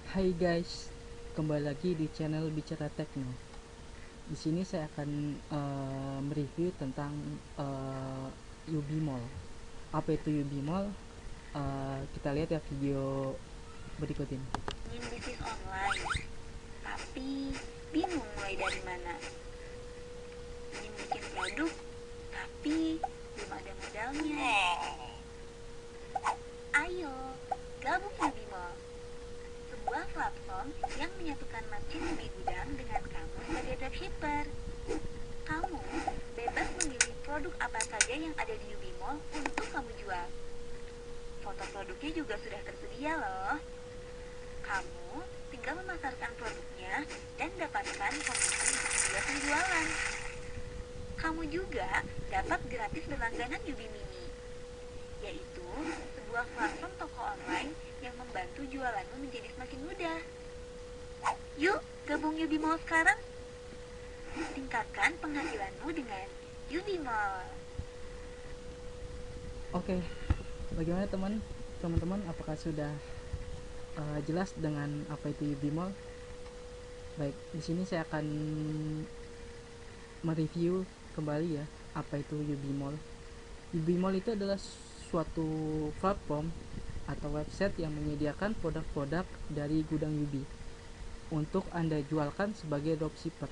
Hai guys, kembali lagi di channel Bicara Tekno. Di sini saya akan mereview tentang UB Mall. Apa itu UB Mall? Kita lihat ya video berikut ini. Ingin bisnis online, tapi bingung mulai dari mana. Ingin bikin produk, tapi belum ada modalnya. Ayo, gabung Ubimall, sebuah platform yang menyatukan marketing di gudang dengan kamu sebagai dropshipper. Kamu bebas memilih produk apa saja yang ada di Ubimall untuk kamu jual. Foto produknya juga sudah tersedia loh. Kamu tinggal memasarkan produknya dan dapatkan komisi setiap penjualan. Kamu juga dapat gratis berlangganan Yubi Mini, yaitu sebuah platform toko online yang membantu jualanmu menjadi semakin mudah. Yuk, gabung Yubi Mall sekarang. Tingkatkan penghasilanmu dengan Yubi Mall. Oke, bagaimana teman-teman? Apakah sudah jelas dengan apa itu UB Mall? Baik, di sini saya akan mereview kembali ya apa itu UB Mall. UB Mall itu adalah suatu platform atau website yang menyediakan produk-produk dari gudang UB untuk Anda jualkan sebagai dropshipper.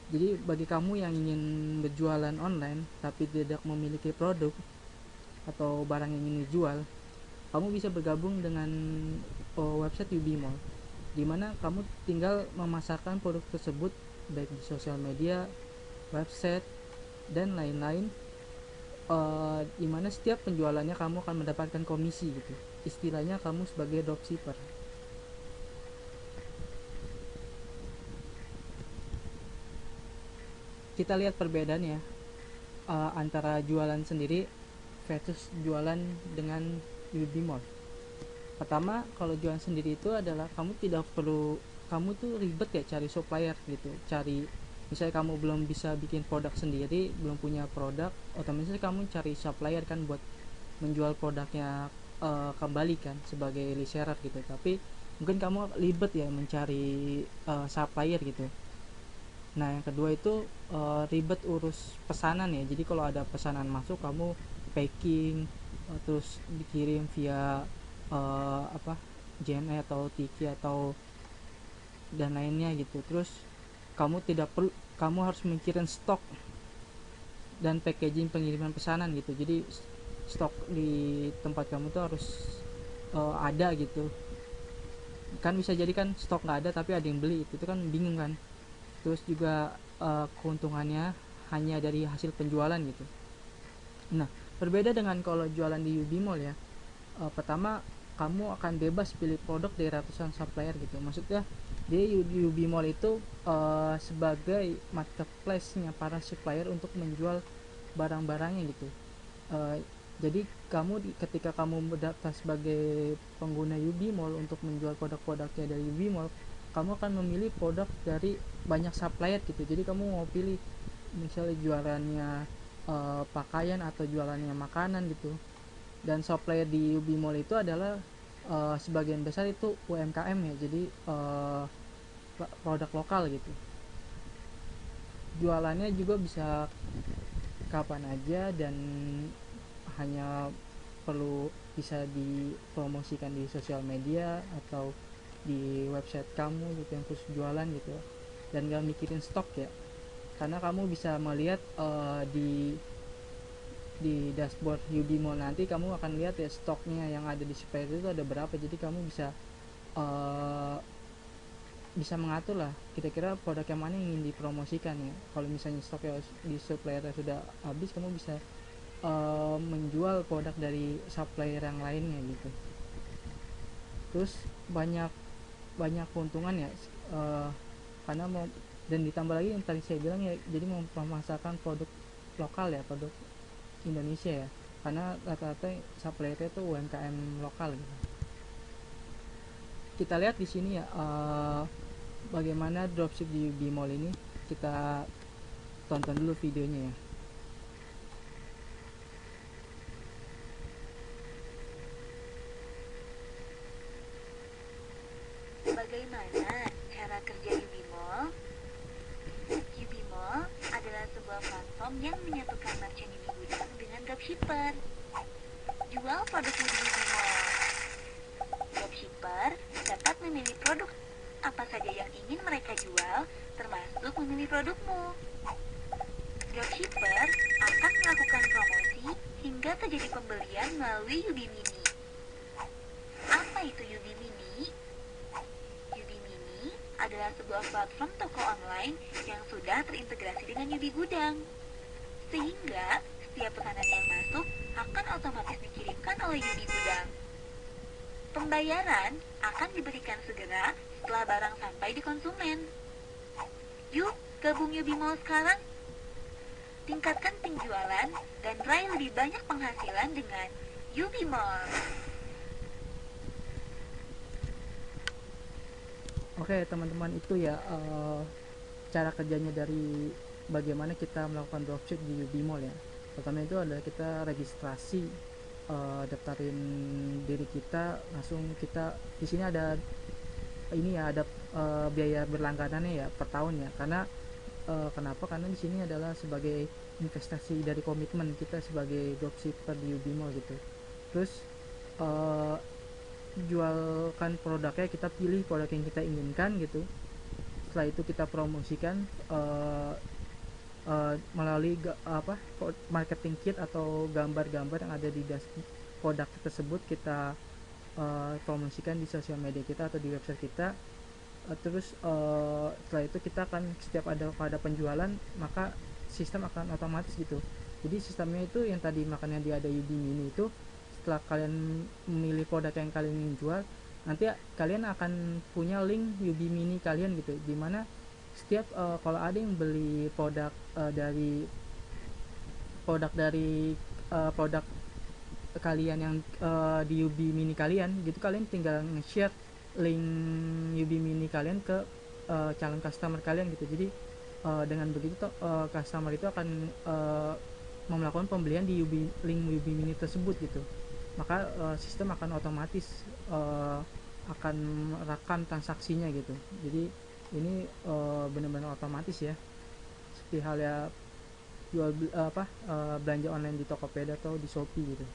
Jadi bagi kamu yang ingin berjualan online tapi tidak memiliki produk atau barang yang ingin dijual, kamu bisa bergabung dengan website UB Mall, di mana kamu tinggal memasarkan produk tersebut baik di sosial media, website, dan lain-lain, di mana setiap penjualannya kamu akan mendapatkan komisi gitu. Istilahnya kamu sebagai dropshipper. Kita lihat perbedaannya antara jualan sendiri versus jualan dengan UB Mall. Pertama, kalau jualan sendiri itu adalah kamu tidak perlu, kamu tuh ribet ya cari supplier gitu, cari, misalnya kamu belum bisa bikin produk sendiri, belum punya produk, otomatis kamu cari supplier kan buat menjual produknya kembali kan sebagai reseller gitu. Tapi mungkin kamu ribet ya mencari supplier gitu. Nah, yang kedua itu ribet urus pesanan ya. Jadi kalau ada pesanan masuk, kamu packing, terus dikirim via apa, JNE atau Tiki atau dan lainnya gitu. Terus kamu tidak perlu, kamu harus mikirin stok dan packaging pengiriman pesanan gitu. Jadi stok di tempat kamu tuh harus ada gitu. Kan bisa jadi kan stok nggak ada tapi ada yang beli, itu kan bingung kan. Terus juga keuntungannya hanya dari hasil penjualan gitu. Nah, berbeda dengan kalau jualan di UB Mall ya. Pertama, kamu akan bebas pilih produk dari ratusan supplier gitu. Maksudnya di UB Mall itu sebagai marketplace-nya para supplier untuk menjual barang-barangnya gitu. Uh, jadi ketika kamu mendaftar sebagai pengguna UB Mall untuk menjual produk-produknya dari UB Mall, kamu akan memilih produk dari banyak supplier gitu. Jadi kamu mau pilih misalnya jualannya pakaian atau jualannya makanan gitu. Dan supplier di UB Mall itu adalah sebagian besar itu UMKM ya. Jadi produk lokal gitu. Jualannya juga bisa kapan aja dan hanya perlu bisa dipromosikan di sosial media atau di website kamu gitu yang khusus jualan gitu, dan gak mikirin stok ya, karena kamu bisa melihat di dashboard UB Mall nanti kamu akan lihat ya stoknya yang ada di supplier itu ada berapa, jadi kamu uh, bisa mengatur lah kira-kira produk yang mana yang ingin dipromosikan ya. Kalau misalnya stoknya di supplier sudah habis, kamu bisa menjual produk dari supplier yang lainnya gitu. Terus banyak banyak keuntungan ya, karena mau, dan ditambah lagi yang tadi saya bilang ya, jadi memasarkan produk lokal ya, produk Indonesia ya, karena rata-rata suppliernya itu UMKM lokal gitu. Kita lihat di sini ya bagaimana dropship di Bmall ini. Kita tonton dulu videonya ya. Bagaimana cara kerja Yubi Mall? Yubi Mall adalah sebuah platform yang menyatukan merchant Yubi Gudang dengan dropshipper. Jual produkmu di Yubi Mall. Dropshipper dapat memilih produk apa saja yang ingin mereka jual, termasuk memilih produkmu. Dropshipper akan melakukan promosi hingga terjadi pembelian melalui Yubi Mini. Apa itu Yubi Mini? Yubi Mini adalah sebuah platform toko online yang sudah terintegrasi dengan Yubi Gudang. Sehingga setiap pesanan yang masuk akan otomatis dikirimkan oleh Yubi Gudang. Pembayaran akan diberikan segera setelah barang sampai di konsumen. Yuk, gabung Yubi Mall sekarang. Tingkatkan penjualan dan raih lebih banyak penghasilan dengan Yubi Mall. Oke teman-teman, itu ya cara kerjanya dari bagaimana kita melakukan dropship di Yubi Mall ya. Pertama itu adalah kita registrasi, daftarin diri kita, langsung kita di sini ada ini ya, ada biaya berlangganannya ya per tahun ya. Karena kenapa? Karena di sini adalah sebagai investasi dari komitmen kita sebagai dropshipper di Yubi Mall gitu. Terus jualkan produknya, kita pilih produk yang kita inginkan gitu. Setelah itu kita promosikan melalui marketing kit atau gambar-gambar yang ada di produk tersebut, kita promosikan di sosial media kita atau di website kita. Terus setelah itu kita akan setiap ada penjualan, maka sistem akan otomatis gitu. Jadi sistemnya itu yang tadi makanya dia ada Yubi Mini itu, setelah kalian memilih produk yang kalian ingin jual, nanti kalian akan punya link Yubi Mini kalian gitu, dimana setiap kalau ada yang beli produk dari produk kalian yang di Yubi Mini kalian gitu, kalian tinggal nge-share link Yubi Mini kalian ke calon customer kalian gitu. Jadi dengan begitu customer itu akan melakukan pembelian di link Yubi Mini tersebut gitu. Maka sistem akan otomatis akan merekam transaksinya gitu. Jadi ini benar-benar otomatis ya, seperti halnya jual belanja online di Tokopedia atau di Shopee gitu.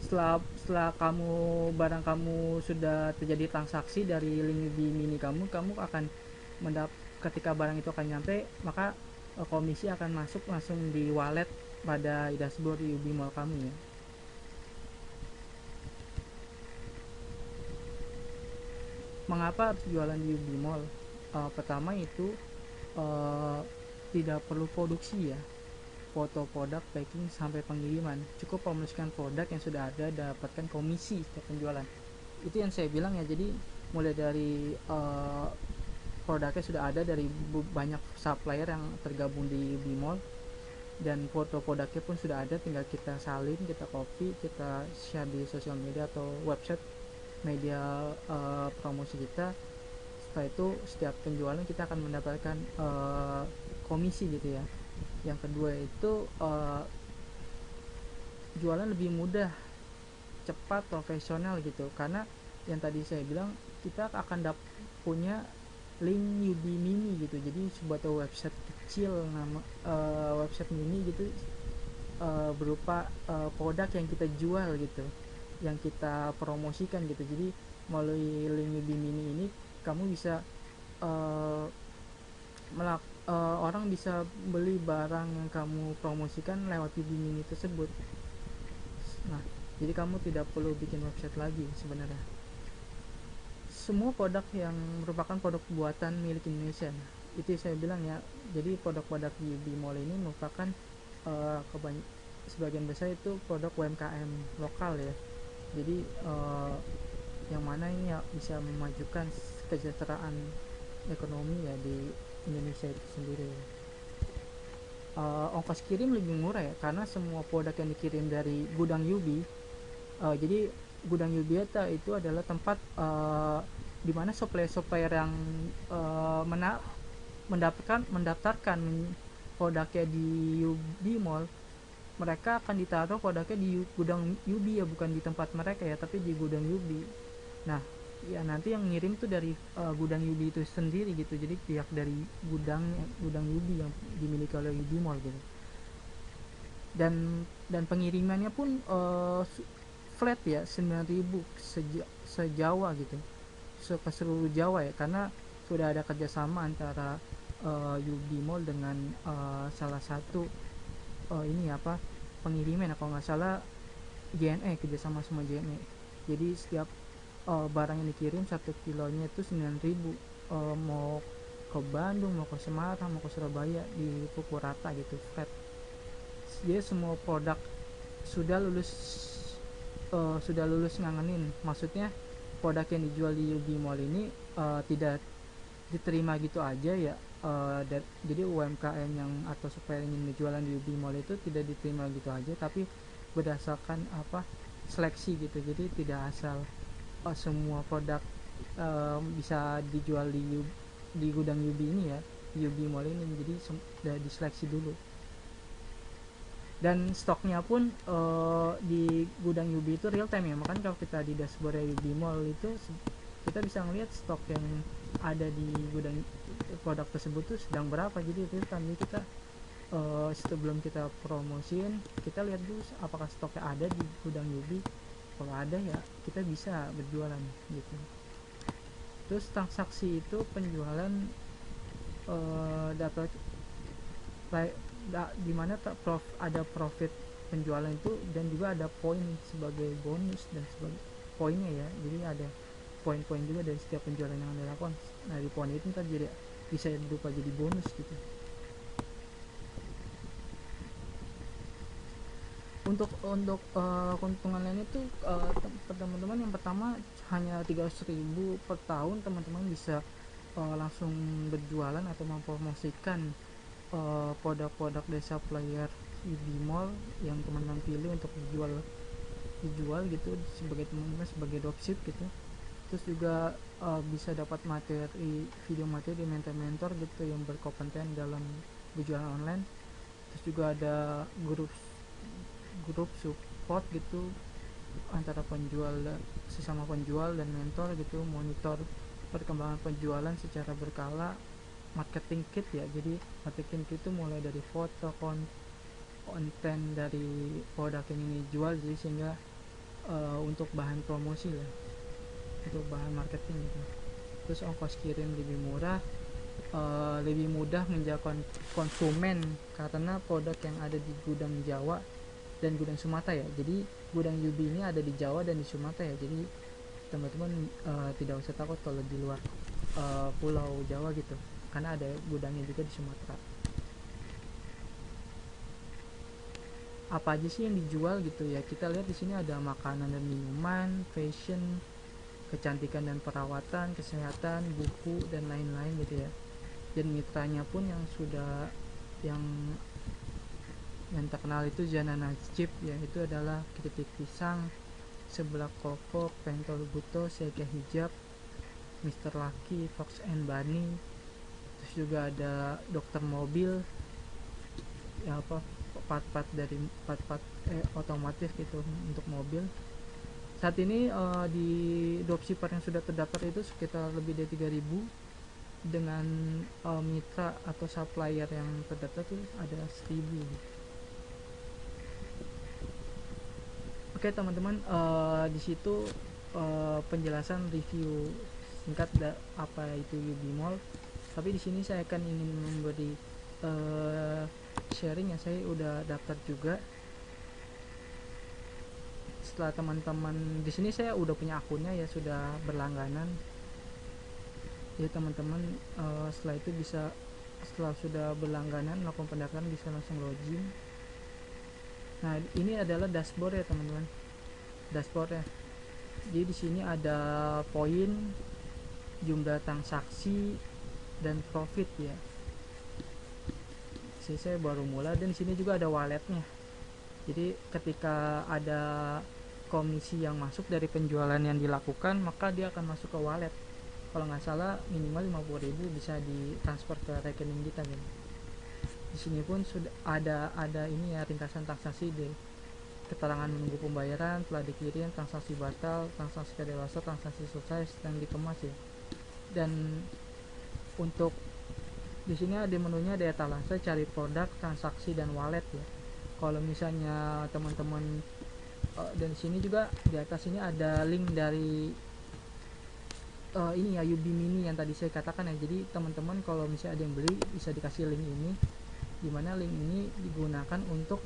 Setelah barang kamu sudah terjadi transaksi dari link Yubi Mini kamu akan ketika barang itu akan nyampe, maka komisi akan masuk langsung di wallet pada dashboard Yubi Mall kamu ya. Mengapa harus jualan di Yubi Mall? Pertama itu tidak perlu produksi ya, foto produk, packing sampai pengiriman, cukup promosikan produk yang sudah ada, dapatkan komisi setiap penjualan. Itu yang saya bilang ya. Jadi mulai dari produknya sudah ada dari banyak supplier yang tergabung di Yubi Mall, dan foto produknya pun sudah ada, tinggal kita salin, kita copy, kita share di sosial media atau website media promosi kita. Setelah itu setiap penjualan kita akan mendapatkan komisi gitu ya. Yang kedua itu jualan lebih mudah, cepat, profesional gitu, karena yang tadi saya bilang kita akan punya link Yubi Mini gitu. Jadi sebuah website kecil, nama website mini gitu, berupa produk yang kita jual gitu, yang kita promosikan gitu. Jadi melalui link Yubi Mini ini kamu bisa orang bisa beli barang yang kamu promosikan lewat Yubi Mini tersebut. Nah, jadi kamu tidak perlu bikin website lagi sebenarnya. Semua produk yang merupakan produk buatan milik Indonesia. Nah, itu saya bilang ya. Jadi produk-produk di Yubi Mall ini merupakan sebagian besar itu produk UMKM lokal ya. Jadi yang mana ini ya bisa memajukan kesejahteraan ekonomi ya di Indonesia itu sendiri. Ongkos kirim lebih murah ya, karena semua produk yang dikirim dari gudang Yubi. Jadi gudang Yubi itu adalah tempat di mana supplier yang mendaftarkan produknya di Yubi Mall, mereka akan ditaruh produknya di gudang Yubi ya, bukan di tempat mereka ya, tapi di gudang Yubi. Nah, ya nanti yang ngirim tuh dari gudang Yubi itu sendiri gitu, jadi pihak dari gudang Yubi yang dimiliki oleh Yubi Mall gitu. Dan pengirimannya pun flat ya, 9.000 sejawa gitu, ke seluruh Jawa ya, karena sudah ada kerjasama antara Yubi Mall dengan salah satu ini apa pengiriman, kalau nggak salah JNE, kerjasama sama JNE. Jadi setiap barang yang dikirim 1 kilonya itu 9.000, mau ke Bandung, mau ke Semarang, mau ke Surabaya, dipukul rata gitu, flat. Jadi semua produk sudah lulus ngangenin, maksudnya produk yang dijual di Yubi Mall ini tidak diterima gitu aja ya. Jadi UMKM yang atau supplier yang ingin jualan di Yubi Mall itu tidak diterima gitu aja, tapi berdasarkan seleksi gitu. Jadi tidak asal semua produk bisa dijual di gudang Yubi ini ya, Yubi Mall ini. Jadi sudah diseleksi dulu, dan stoknya pun di gudang Yubi itu real time ya. Makanya kalau kita di dashboard Yubi Mall itu kita bisa ngelihat stok yang ada di gudang produk tersebut tuh sedang berapa, jadi real time. Jadi kita sebelum kita promosiin, kita lihat dulu apakah stoknya ada di gudang Yubi. Kalau ada ya kita bisa berjualan gitu. Terus transaksi itu penjualan dapat dimana ada profit penjualan itu, dan juga ada poin sebagai bonus dan sebagai poinnya ya. Jadi ada poin-poin juga dari setiap penjualan yang anda lakukan. Nah di poin itu ntar jadi bisa berupa jadi bonus gitu. Untuk keuntungan lain itu teman-teman, yang pertama hanya 300.000 per tahun teman-teman bisa langsung berjualan atau mempromosikan produk-produk dari supplier Yubi Mall yang teman-teman pilih untuk dijual gitu sebagai teman-teman sebagai dropship gitu. Terus juga bisa dapat video materi mentor-mentor gitu yang berkompeten dalam berjualan online. Terus juga ada grup support gitu antara sesama penjual dan mentor gitu, monitor perkembangan penjualan secara berkala. Marketing kit ya, jadi marketing kit itu mulai dari foto, konten dari produk yang ini dijual, jadi sehingga untuk bahan promosi lah, untuk bahan marketing gitu. Terus ongkos kirim lebih murah, lebih mudah menjangkau konsumen karena produk yang ada di gudang Jawa dan gudang Sumatera ya. Jadi gudang Yubi ini ada di Jawa dan di Sumatera ya, jadi teman-teman tidak usah takut kalau di luar pulau Jawa gitu, karena ada gudangnya juga di Sumatera. Apa aja sih yang dijual gitu ya, kita lihat di sini ada makanan dan minuman, fashion, kecantikan dan perawatan, kesehatan, buku dan lain-lain gitu ya. Dan mitranya pun yang terkenal itu Zana Najib ya, itu adalah Kritik Pisang, Seblak Koko, Pentol Buto, Seike Hijab, Mr. Lucky, Fox and Bunny. Terus juga ada Dokter Mobil ya, part-part otomotif gitu untuk mobil. Saat ini di dropshipper yang sudah terdaftar itu sekitar lebih dari 3.000, dengan mitra atau supplier yang terdaftar tuh ada 1.000. Oke teman-teman, di situ penjelasan review singkat apa itu Yubi Mall. Tapi di sini saya akan ingin memberi sharing yang saya udah daftar juga. Setelah teman-teman di sini saya udah punya akunnya ya, sudah berlangganan. Jadi teman-teman setelah itu setelah sudah berlangganan melakukan pendaftaran bisa langsung login. Nah ini adalah dashboard ya teman-teman, dashboard ya. Jadi di sini ada poin, jumlah transaksi dan profit ya. Saya baru mulai, dan di sini juga ada walletnya. Jadi ketika ada komisi yang masuk dari penjualan yang dilakukan, maka dia akan masuk ke wallet. Kalau nggak salah minimal 50.000 bisa ditransfer ke rekening kita gitu. Di sini pun sudah ada ini ya, ringkasan transaksi deh. keterangan menunggu pembayaran, telah dikirim, transaksi batal, transaksi kadaluarsa, transaksi selesai, sedang dikemas ya. Dan untuk di sini ada menunya, ada etalase, cari produk, transaksi, dan wallet ya. Kalau misalnya teman-teman dan di sini juga di atas ini ada link dari ini ya, Ubi Mini yang tadi saya katakan ya. Jadi teman-teman kalau misalnya ada yang beli bisa dikasih link ini, dimana link ini digunakan untuk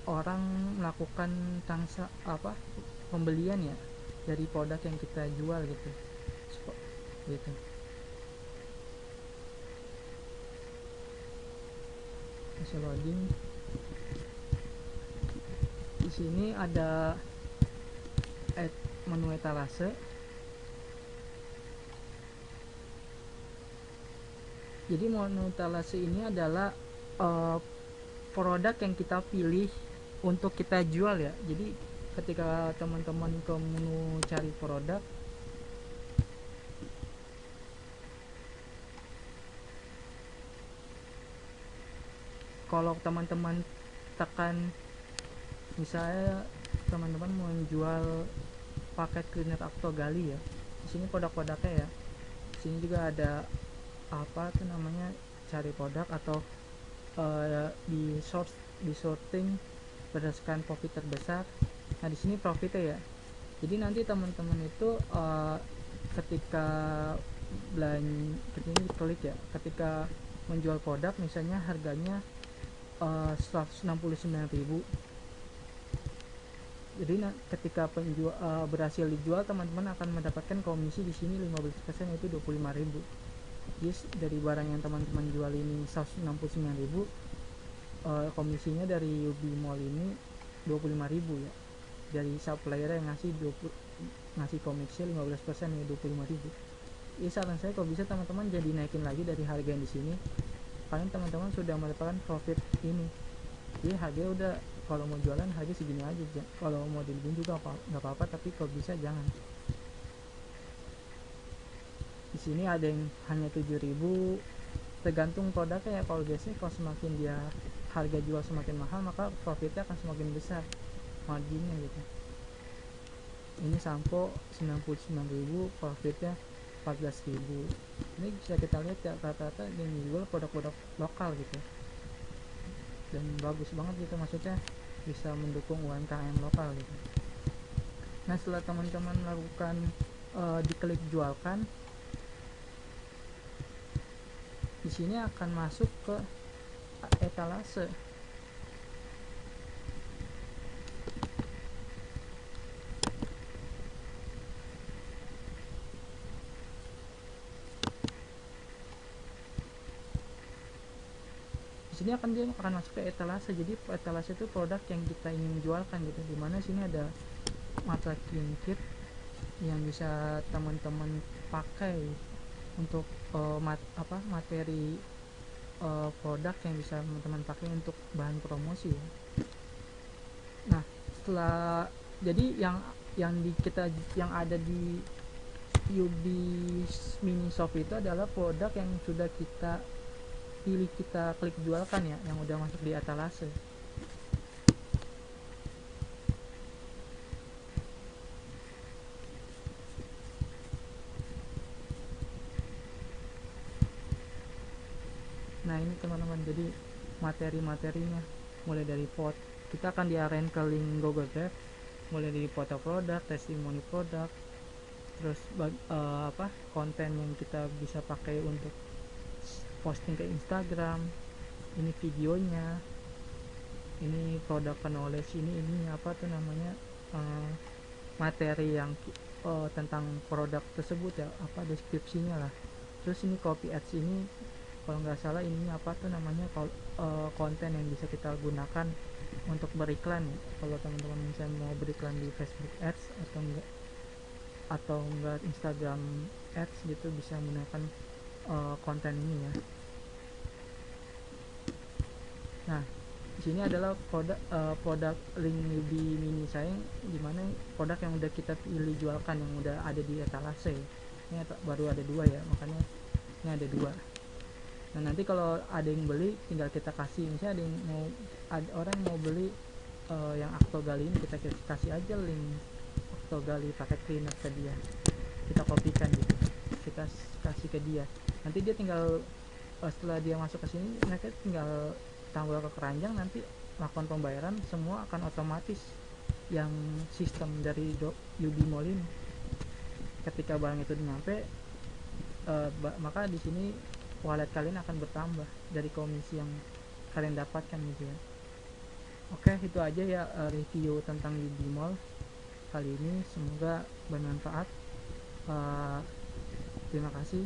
orang melakukan pembelian ya dari produk yang kita jual gitu. Gitu. Masih loading. Di sini ada menu etalase. Jadi menu etalase ini adalah produk yang kita pilih untuk kita jual ya. Jadi ketika teman-teman ke menu cari produk, kalau teman-teman tekan, misalnya teman-teman mau menjual paket cleaner Actogali ya, di sini produk-produknya ya. Di sini juga ada cari produk atau di sorting berdasarkan profit terbesar. Nah di sini profitnya ya. Jadi nanti teman-teman itu ketika klik ya, ketika menjual produk misalnya harganya 169.000. Jadi ketika berhasil dijual, teman-teman akan mendapatkan komisi di sini 15%, yaitu 25.000. Jadi dari barang yang teman-teman jual ini 169.000, komisinya dari Ubi Mall ini 25.000 ya. Dari supplier yang ngasih komisi 15% ya 25.000. Jadi saran saya kalau bisa teman-teman jadi naikin lagi dari harga yang di sini. Paling teman-teman sudah mendapatkan profit ini. Jadi harga udah, kalau mau jualan harga segini aja, kalau mau dibeliin juga nggak apa-apa, tapi kalau bisa jangan. Di sini ada yang hanya 7.000, tergantung produknya ya. Kalau biasanya kalau semakin dia harga jual semakin mahal, maka profitnya akan semakin besar, marginnya gitu. Ini sampo 99.000, profitnya 14.000. Ini bisa kita lihat ya, rata-rata yang dijual produk-produk lokal gitu, dan bagus banget gitu, maksudnya bisa mendukung UMKM lokal gitu. Nah setelah teman-teman melakukan diklik jualkan, di sini akan masuk ke etalase. Di sini dia akan masuk ke etalase. Jadi etalase itu produk yang kita ingin jualkan gitu. Dimana sini ada marketing kit yang bisa teman-teman pakai untuk materi produk yang bisa teman-teman pakai untuk bahan promosi ya. Nah setelah jadi yang ada di Ubi Mini Shop itu adalah produk yang sudah kita pilih, kita klik jualkan ya, yang udah masuk di etalase. Nah ini teman-teman, jadi materi-materinya mulai dari kita akan diarahin ke link Google Drive, mulai dari foto produk, testimoni produk, terus konten yang kita bisa pakai untuk posting ke Instagram, ini videonya, ini produk knowledge, ini materi yang tentang produk tersebut ya, deskripsinya lah. Terus ini copy ads, ini kalau nggak salah ininya konten yang bisa kita gunakan untuk beriklan ya. Kalau teman-teman misalnya mau beriklan di Facebook Ads atau enggak Instagram Ads gitu, bisa menggunakan konten ini ya. Nah di sini adalah produk link Ubi Mini saya, dimana produk yang udah kita pilih jualkan, yang udah ada di etalase. Ini baru ada 2 ya, makanya ini ada 2. Nah nanti kalau ada yang beli tinggal kita kasih, misalnya ada orang mau beli yang Octogali ini kita kasih aja link Octogali pakai cleaner ke dia, kita kopikan gitu, kita kasih ke dia, nanti dia tinggal setelah dia masuk ke sini mereka tinggal tambah ke keranjang, nanti melakukan pembayaran semua akan otomatis yang sistem dari UB Mall ini. Ketika barang itu nyampe, maka di sini wallet kalian akan bertambah dari komisi yang kalian dapatkan gitu ya. Oke, itu aja ya review tentang UB Mall kali ini, semoga bermanfaat. Terima kasih.